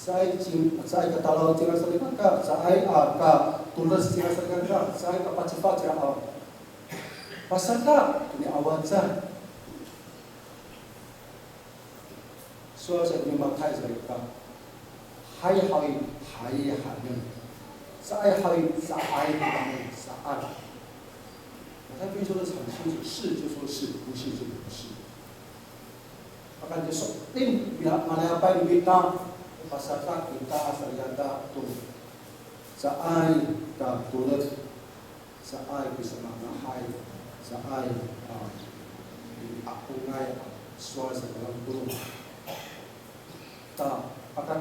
sa ay katalaw tira sa likan ka, sa ay ka tulas tira sa likan ka, sa ay kapatsipat tira aw. Pasal ka, ini awad sa. So sa ini makai sa likan. Hai hayan. Sa ay kami, sa ay. 他可以说的很清楚，是就说是，不是就不是。Akan besok, mana apa yang kita pasarkan kita asal tu, saai ka tulut, saai bisa menghai, saai aku ngai suara segala tu. Ta akan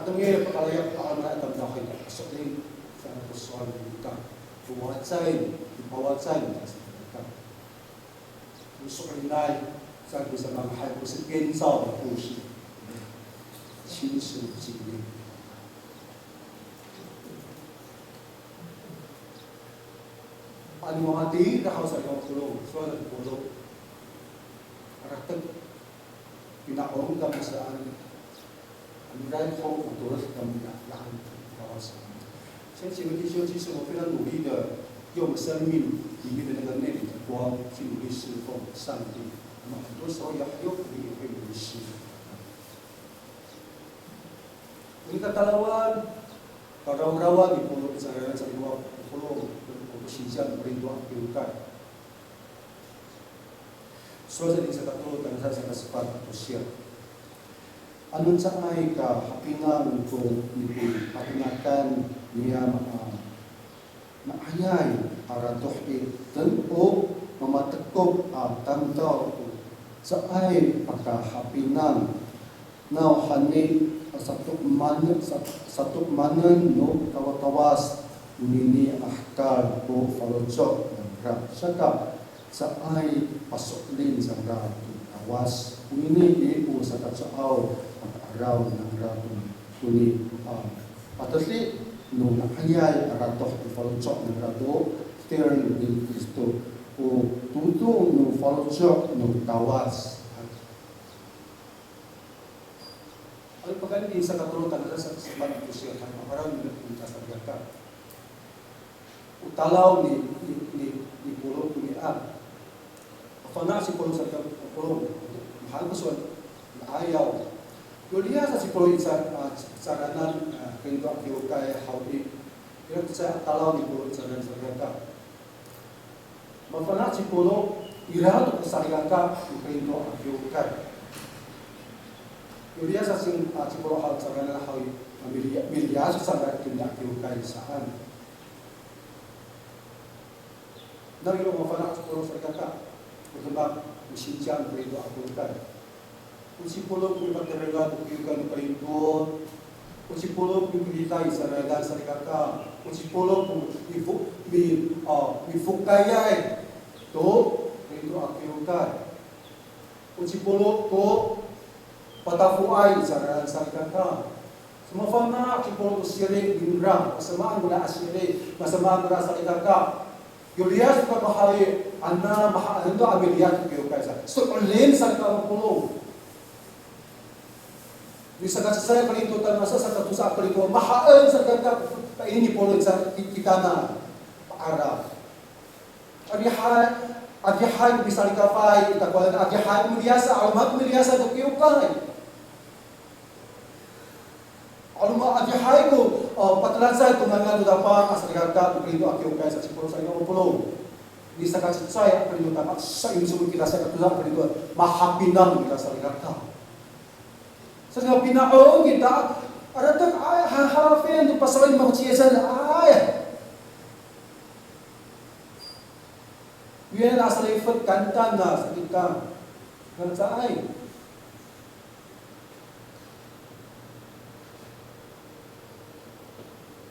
tengah perkara akan nak tambah kita besok ini saya bersuara kita, buat bahwa saya menyaksikan besok ini在不什么还不是编造的故事，亲身经历。Ang mga di na sa iyong tulong, so na tulong. Aratag, pinaong kami saan, ang dahil ko ang tulong kami na lahat kawasan. 先请问弟兄，其实我非常努力的用生命里面的那个内里的光去努力侍奉上帝。那么很多时候也有可能也会迷失。Ini katalawan, karaw-rawan di pulau sa iwa pulau bersijan berintuan piukai. So sa sa katulog ang sa kasapat at siya. Anong sa ay ka hapingan ko hapinakan niya maayay para tohit dan o mamatakop tamtaw sa ay pagkahapinan na hanit satuk manan no kawatawas nini ahkar ko falocok ng grab saka sa ay pasoklin sa grab awas nini ipo sa katsaaw pag-araw ng grab kuni patatli no nakayay aratok falocok ng grab stern din Kristo o tuto no falocok no tawas. Ay pagkali sa katulutan na sa siman ng Kusya ang makarang nila sa Biaka. Utalaw ni Pulo Punian. Kapana si Pulo sa Pulo, mahal ko siya na ayaw. Yuliya sa si Pulo sa kanan, kendo ang kay Haudi. Pero sa talaw ni Pulo sa Biaka. Kapana si Pulo, irahat sa Biaka, kendo ang kay. Yuliya sa siguro hal sa kanila hawi milya sa tindak kay saan. Nang yung mga siguro sa kaka, kung musinjan ko ito ako kay. Kung si pulo kung pagkaraga ko yung kalindon, kung si pulo kung pilitay sa ragan sa kaka, kung si pulo kung ifukayay to ito ako kay. Kung si pulo ko patafuay sa kaka. Sumafang na kipolo sirik binrang, masamaan mula asirik, masamaan mula sa kaka. Yulias ka bahari, anna mahaan do abiliyat kayo kaysa. So ulin sa kapulo. Bisa kasi saya kalintutan masa sa katusa kalintutan, mahaan sa kaka, ini polo sa kita na paara. Adihan bisa likapay, itakuan adihan muliasa, alamat muliasa do kayo kay. Kalau mau aja hai ko patalan saya tunangan do dapat asal gagak begitu aku kaya sa sipuro sa ino pulo. Di sa kasi saya perlu tamat sa insumul kita sa katulang perlu mahapinang kita sa gagak. Sa pinao kita ada tak ay harapin do pasalin mo chiyesan ay. Yan asal ifat kantan na sa kita. Kan sa ay.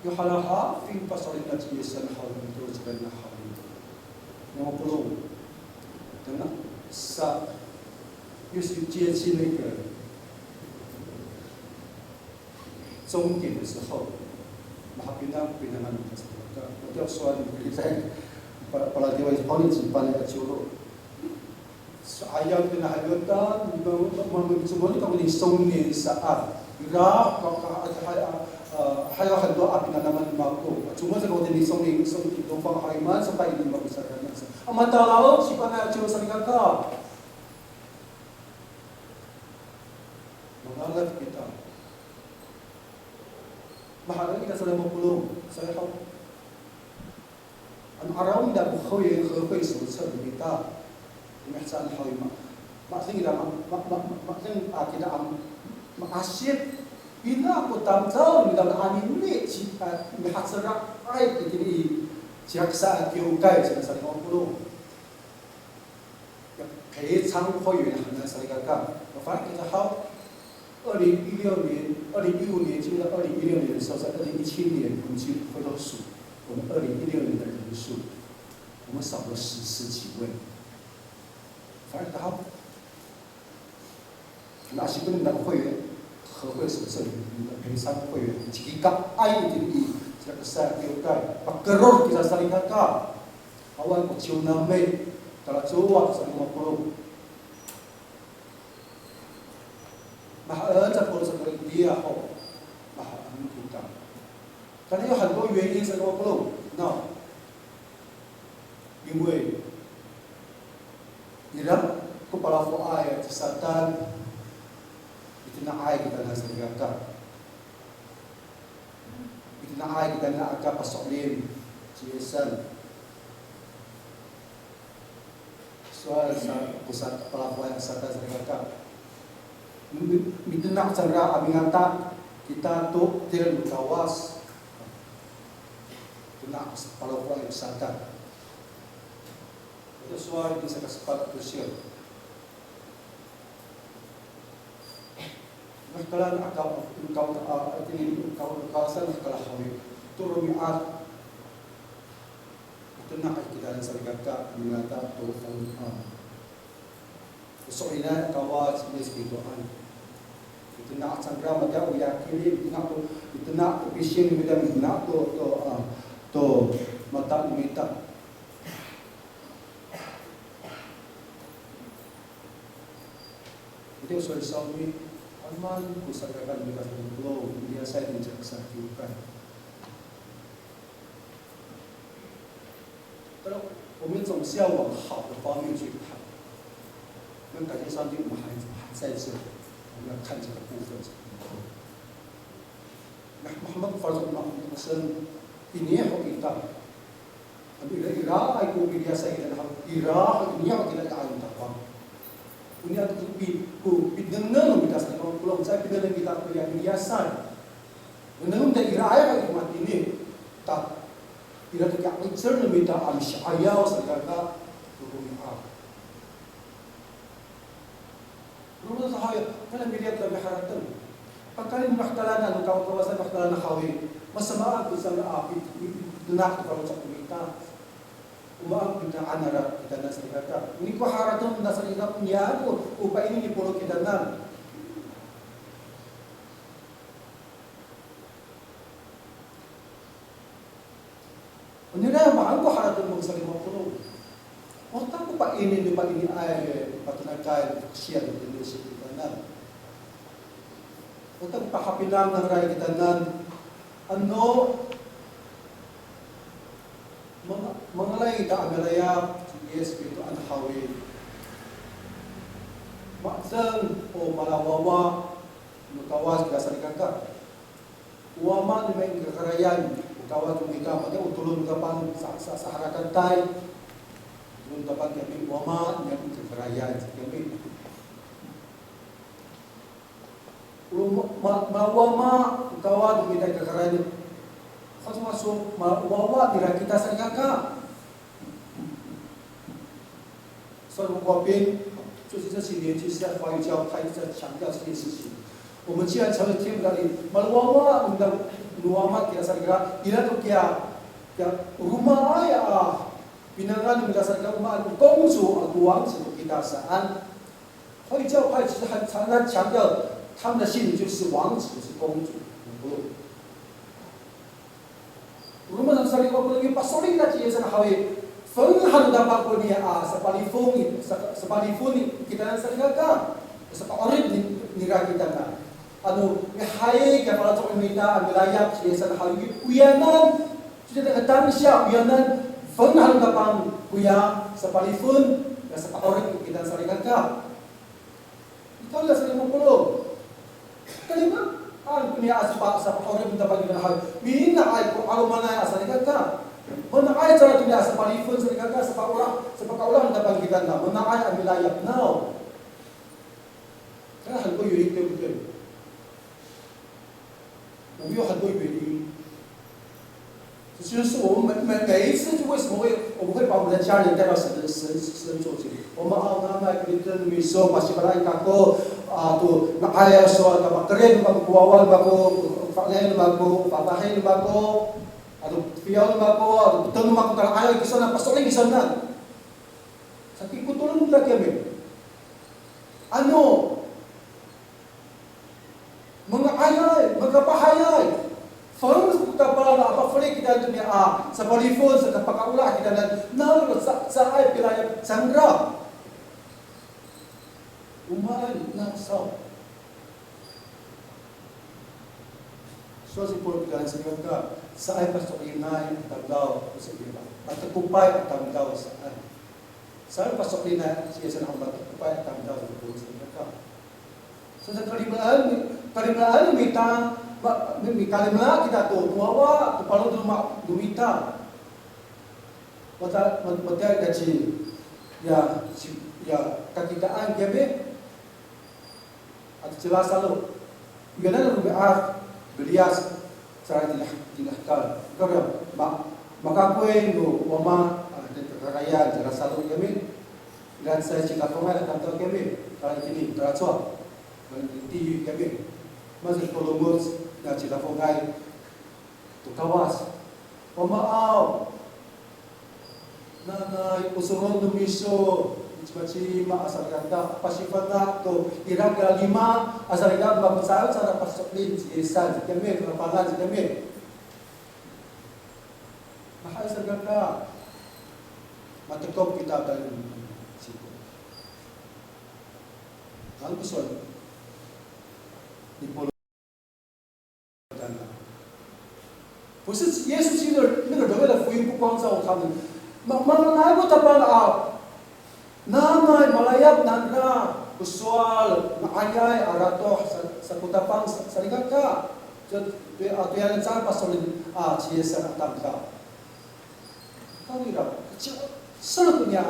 Yung halaha, fing pasorin na chiyesan hawin ito sa kanya hawin ito. Yung pulo, ito na, sa yung chiyesin na ito, zongkin sa haw, mahapinang pinangan ito sa kanya. Ito yung suwan, palagi yung paulit sa panay at suro. So ayaw pinahagatan, mga sumuli ka muli zongkin sa at. ira hay han do apina naman mako cuma sa ko din isong do pang haiman sa pa ini mako sa kanya amata lao si pana cuma sa ka mengalat kita mahal kita sudah mapulong saya tahu an araw da khoy khoy so sa kita mahsan hawi ma sing ida ma sing kita am maasyit ina ko tamzao ni dalam anim ni mihatsara ai kini jaksa kiukai sa sa ngopulu ya kay chang khoy na sa ka fa kita ha 2016年、2015年进入到2016年的时候，在2017年我们去回头数，我们2016年的人数，我们少了10几位，反而他那些不能当会员。和会手册里的陪参会员jika ai ini tidak besar diukai pakeror kita saling kakak awal kecil namai kalau cowok saling ngobrol mahal capur sekali dia oh mahal kita karena有很多原因是ngobrol no 因为 Irak kepala fuai kesehatan itu nak ai kita nak serigaka itu nak ai kita nak agak pasok lim CSN soal pusat pelabuhan wisata serigaka itu nak cara abingata kita tu tel kawas itu nak pelabuhan wisata itu soal bisa kesepat krusial Makalan akaw kawasan kalah hawi turun miat itu nak kita dan serigaka mengata tu so ina kawas spiritual itu nak sanggra mata uyakili itu nak vision kita nak to mata mita itu soal ni Aman kusagakan mereka belum dia saya tidak sakiukan. Kalau 我们总是要往好的方面去看。那感谢上帝，我们还在这，我们要看这个部分。那Muhammad Farzul Hasan ini yang kita. Ira aku biasa kita ira ini yang kita akan tahu. Punya ku bidengeng kita sekarang pulau saya bidengeng kita punya biasa. Bidengeng dari raya kita mati ni tak. Ira tu kita bicara kita amsyayau sekarang turun apa. Rumah saya kalau melihat lebih haratan. Pakali mahtalana kau kawasan mahtalana hawi. Masama aku sana api nak kalau cakap kita. Umak kita anara kita nak serigata. Ini ko haratan na serigata punya aku. Upah ini dipolo kita nan. Ini dah mahal ko haratan mo sa 50. Otak ko pa ini ay patunakay siya dito sa kita nan. Otak pa kapilang ng ray kita nan. Ano mengalai tak amalaya yes itu an hawi maksang o malawawa mukawas dasar kakak uama di main kekerayan mukawas kita pada utulun kapan saharakan tai utulun kapan kami uama yang kekerayan kami malawama mukawas kita kekerayan Kau masuk wawa tidak kita serigaka.所以我边就是这些年就是在华语教他一直在强调这件事情。我们既然成为天父的，malawawa undang luamat kita serigaka, ila tu kia rumah ayah binangan kita serigaka rumah公主王子kita saan。华语教派其实很常常强调他们的信仰就是王子是公主，不。Rumah saya kalau lagi pasoli kita cie sana hawi, feng halu dapat ko dia sepali feng kita nak serigaka, sepa orang ni rakyat kita. hai kaya para tok imita wilayah Yesan hawi uyanan sudah datang siap uyanan fun hal kapang kuya sa palifun sa paorek kita sa rigaka ito la sa 50 kalima ang kunya aspa sa paorek kita pag hal mina ay ko alumana sa rigaka mana ay cara kunya sa palifun sa rigaka sa paulang kita kita na mana ay ang wilayah now kaya hal ko yurik ko 我们有很多原因，就是我们每一次就为什么我们会把我们的家人带到神座这里？我们那kita miso masih berada kako tu nak ayah soal apa keren baku awal baku fakir baku papahin baku atau pion baku atau betul baku kalau ayah kisah pasal lagi sana sakit kutulan kita kami mengayai, mengkapahayai. Farus kita pala apa falik kita dunia sa palifon sa kapakaula kita na sa ay pilaya sangra. Umay na sa. So si Paul bilang sa sa ay pasok inay tagdaw sa iba. At kupay tagdaw sa ay. Sa ay pasok inay siya sa nang kupay tagdaw sa iba. So sa kalimlaan mita kalimlaan kita tu tuawa tu palu dumita mata gaji ya kakitaan gabe at jelas lalu gana rubiat belias cara dilahkan kalau maka kue tu mama raya jelas lalu gabe dan saya cakap pengal kantor gabe kalau ini teracua di gabe masih kolomos na cita fongai tu kawas pamaaw na usuron dumiso macam asal kata pasifana tu iraga 5 asal kata mabusal cara pasoklin isa gabe lapangan gabe mahal asal kata matekop kita dalam situ ang kusol你不是耶稣基督那个人类的福音不光照他们，哪个他们nama malayap nandra usual ayay arato sa kutapang sarigaka tuyan sa pasolin chiesa tangka kawira solo punya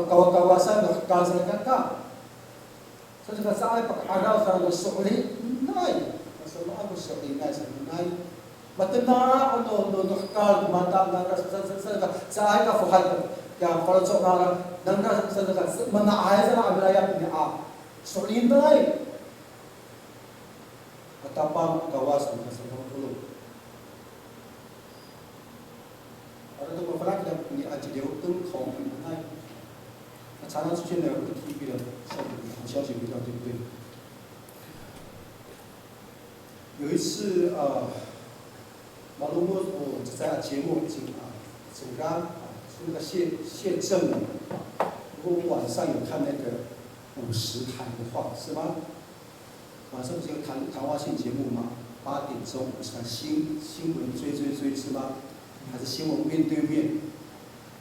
kawasan sarigaka sa sa ay pag-araw sa suli nay sa mga suli nay sa nay matana nukal mata na sa ay ka fuhal yang kalau seorang dan mana ayat sana abraya punya suli nay katapang kawas ng sa mga para ito mapalaki na ni Aji Deo itong kong ay at sana susunod na ito kibilang sa消息比较对不对？有一次马龙我在节目主干是那个谢正武，我晚上有看那个50谈的话是吗？晚上不是有谈话性节目吗？8点钟50谈新闻追是吗？还是新闻面对面？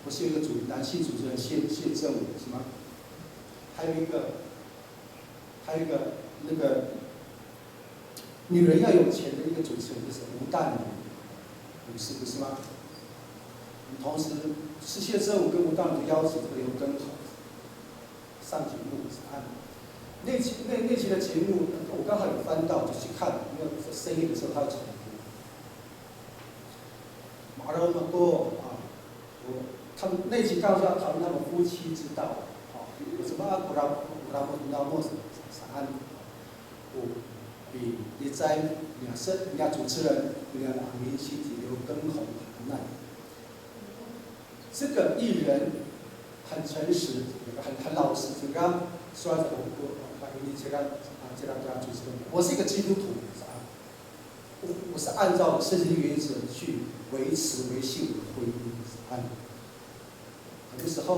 不是有一个男性主持人谢正武是吗？还有一个那个女人要有钱的一个主持人就是吴淡如，不是吗？同时是谢正武跟吴淡如邀请这个刘畊宏上节目那期的节目我刚好有翻到就去看，因为深夜的时候他要重播。马龙们过他们那期刚好要讨论他们夫妻之道，有什么古拉莫安，比也在人家主持人人家明星刘畊宏谈这个艺人很诚实，很老实，就刚说的这个主持人，我是一个基督徒，我是按照圣经原则去维系我的婚姻，很多时候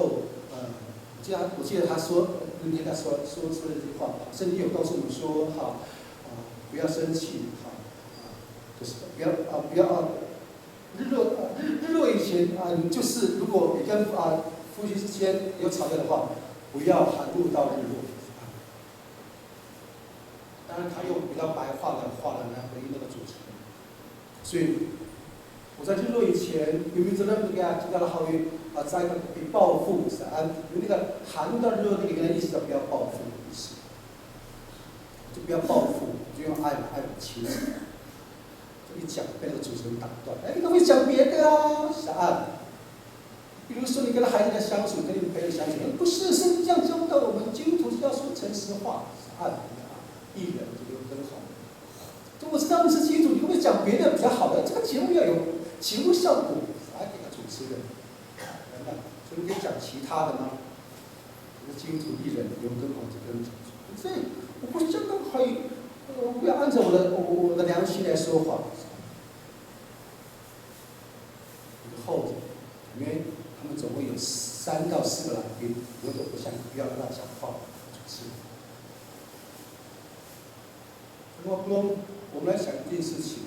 我记得他说那天他说出了这句话，圣经有告诉我们说不要生气，就是不要日落以前就是如果你跟夫妻之间有吵架的话，不要含怒到日落。当然，他用比较白话的话来回应那个主持人。所以我在日落以前，有没有责任给他提到了好于在被报复有那个含怒到日落那个原来意思叫不要报复的意思，就不要报复，就用爱来妻子。一讲被那个主持人打断，你可不可以讲别的啊？比如说你跟孩子的相处，跟你朋友相处，不是圣经这样教导我们，基督徒是要说诚实话，艺人这个很好。我知道你是基督徒，你可不可以讲别的比较好的？这个节目要有节目效果，给他主持人。所以你可以讲其他的吗？基督徒艺人有更好，这跟所以我不相当可以，不要按照我的良心来说话。后者，因为他们总共有3到4个来宾，有种不想不要让他讲话，主持人。我们来想一件事情：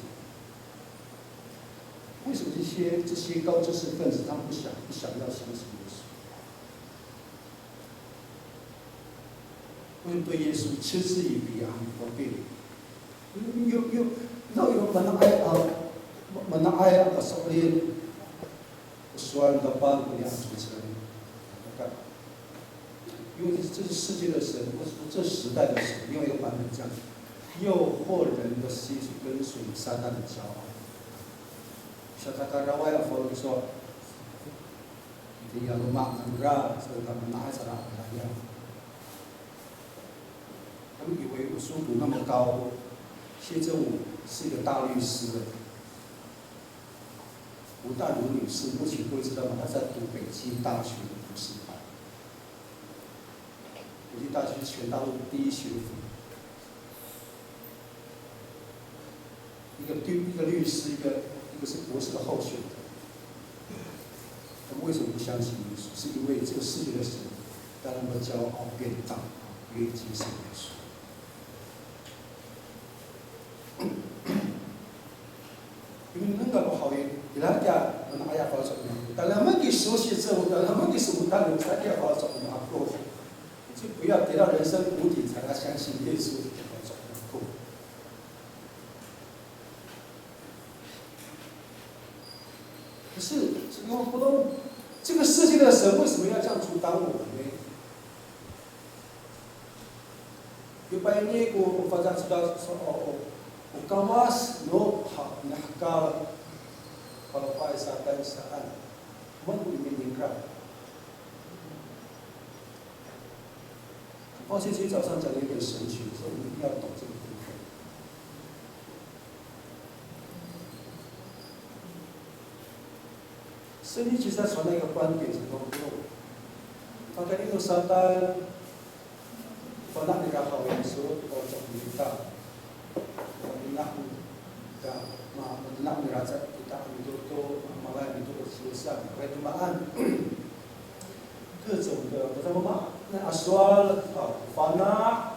为什么这些高知识分子他们不想要相信耶稣？为什么对耶稣嗤之以鼻我对，有门爱所以。说的帮不了主持人，因为这是世界的神，或者说这时代的神，另外一个版本这样，诱惑人的心去跟随撒旦的骄傲。像他刚才我要佛说，一定要骂人家，所以他们拿着他一样。他们以为我书读那么高，谢振武是一个大律师的。吴淡如女士，目前各位知道吗？她在读北京大学的博士班。北京大学是全大陆第1学府。一个律师，一个是博士的候选人。他们为什么不相信耶稣？是因为这个世界的神让他们的骄傲变大，不愿意接受耶稣。因为那个不好耶。人家们爱发作用，但他们给熟悉之后，他们给什么单元才爱发作用够？就不要跌到人生谷底才来相信耶稣的发作用够。可是，我不懂这个世界的神为什么要这样阻挡我们呢？有半年我发展知道说我刚开始好，那个。kalau Faisal Sa'an menginginkan。抱歉，今天早上讲的有点神学，所以我们一定要懂这个部分。圣经其实在传达一个观点，是说，他跟那个撒旦，把那个好人说，我讲明白，我明白，menang merasa kita itu malah itu susah, itu makan 各种的，什么那aswal, fana,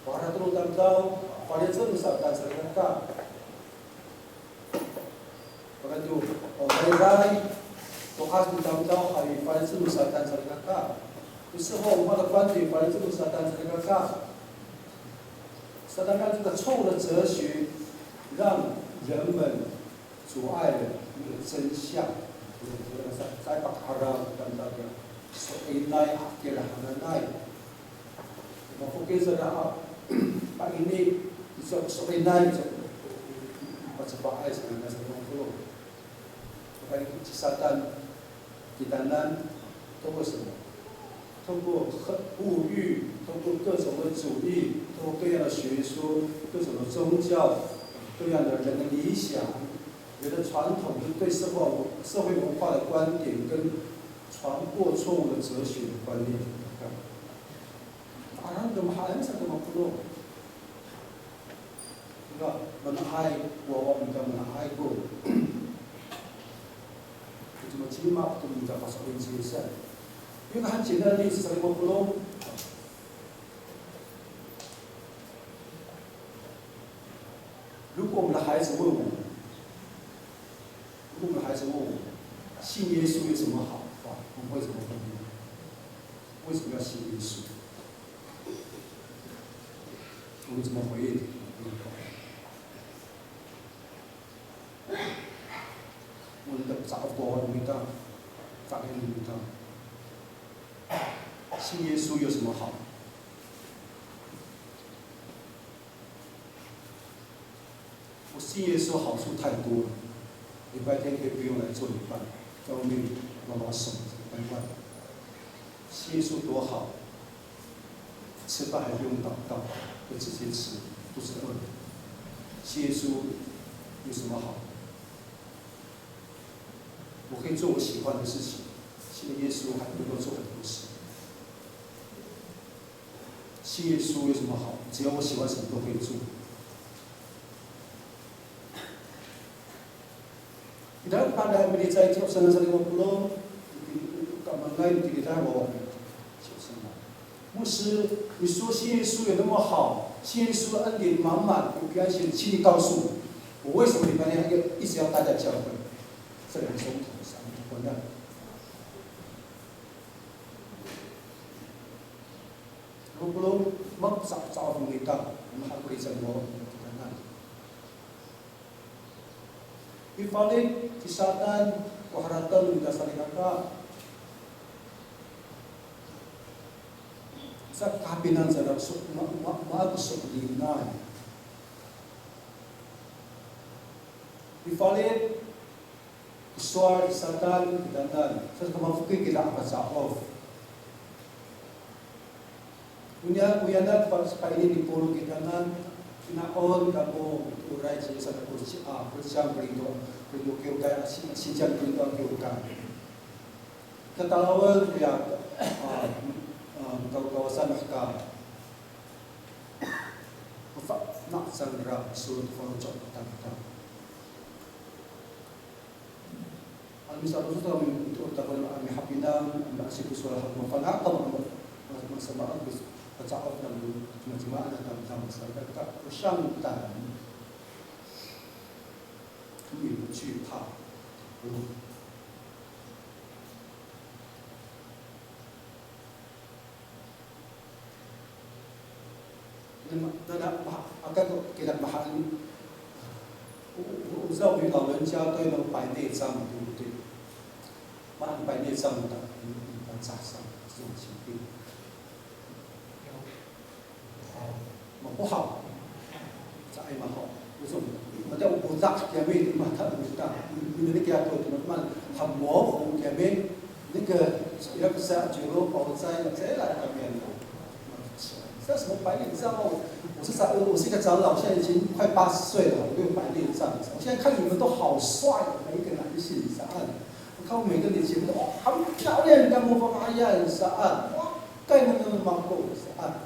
para terutama tahu, pada itu misalkan serta, pada itu hari tuas terutama hari pada itu misalkan serta, 有时候我们的观点pada itu misalkan serta， 撒旦让这个错误的哲学。让人们阻碍了那个真相，在把它让等到的所以来给了他们来，我不给这个把ini所以来就把这把爱情那什么都，把你撒旦给单单通过什么？通过物欲，通过各种的主义，通过各样的学说，各种的宗教。各样的人的理想、人的传统，跟对社会文化的观点，跟传播错误的哲学的观念，orang gemahan sa tumapulo. Diba? Manahay, wawa mga manahay ko. Ito machimak, ito mga pasakin siya. Yung kahan sila ni sa tumapulo, 如果我们的孩子问我，信耶稣有什么好？我们会怎么回应？为什么要信耶稣？我们怎么回应？我们的找过里面的，反应里面的，信耶稣有什么好？我信耶稣好处太多了，礼拜天可以不用来做礼拜，在外面拉拉手，难怪。信耶稣多好，吃饭还不用祷告，就直接吃，不是饿的。信耶稣有什么好？我可以做我喜欢的事情，信耶稣还能够做很多事。信耶稣有什么好？只要我喜欢什么都可以做。Dan pada militer itu sana-sana 50, kamangai kita bawa. 牧师，你说信耶稣有那么好，信耶稣的恩典满满，我不要信，请你告诉我为什么礼拜天一直要待在教会？这2钟头3混蛋。如果找from kita, menghakuri semua tekanan. Ibalik, kisatan, keharatan kita saling kakak. Sa kapinan sa maagusok dinay. Ibalik, kuswar, kisatan, kitandan. Sa kamafukin kita ang kasaof. Uyanat painin di puro kita nan kinaon kamu uray sa kursyang perito kaya kaya sinjang perito ang kiukan katalawal kaya kawasan ka nak sandra surut forjok tanta al-misal kami untuk tahu kami hapinang masih kusulah mafalaqam masalah Pecahkan dulu, cuma-cuma ada dalam masyarakat kita bersangkutan ini bercerita. Dan akan kita bahas ini, 我知道我们老人家对那个白内障，对不对？把白内障的一般扎上这种疾病。不好，在嘛好，我说我叫我扎前面嘛，他不打，你那个头怎么嘛很模糊前面那个要不是酒肉包在这来那边的，这什么白内障哦？我是一个长老，现在已经快80岁了，我有白内障。我现在看你们都好帅，每一个男性啥的，我看我每个年轻人都很漂亮，干模仿哎呀啥的，哇，盖那个马狗啥。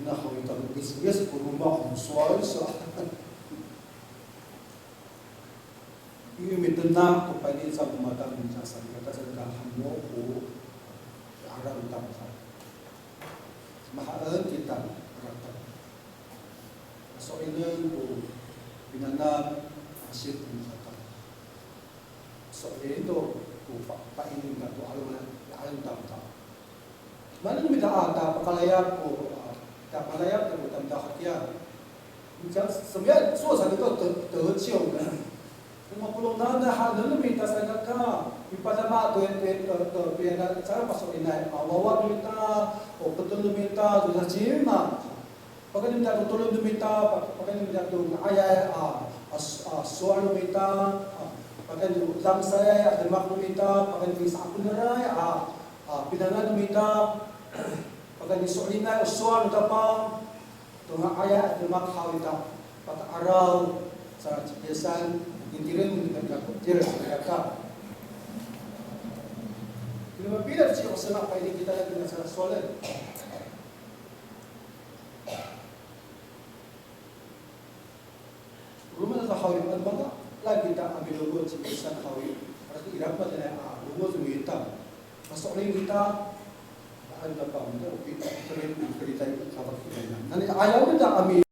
那好一点，也是普通话很帅是吧？因为每顿那都白内障嘛，当人家啥，大家讲很模糊，阿拉唔当他，mahal kita rata. So ini tu binana hasil peningkatan. So itu tu pak ini nggak tu alun tak. Mana minta ada pakalayak ko. Tak malayap的等到黑暗，你讲什么样做才能够得救呢？那么不能那还能minta saya kata, ibadah mak tu biar cara masuk ini, awak minta, betul minta, tu saja mah. Pakai minta betul minta, pakai minta tu ayat soal minta, pakai dalam saya ada makna minta, pakai bisa benerai, pidana minta. Pagka nisulina usuan utapa tunga aya at lumakhaw ita pag-araw sa biyasan intirin mo nagkakutira sa kayaka. Kung mapilat siya kung sana pwede kita lagi na sa solen. Rumah na hawi ang mga lagi kita ang bilugod sa biyasan hawi. Para irap pa din ay lumod sumita. Masulin kita ada apa? Kita cerita kabar kita. Nanti ayam kita kami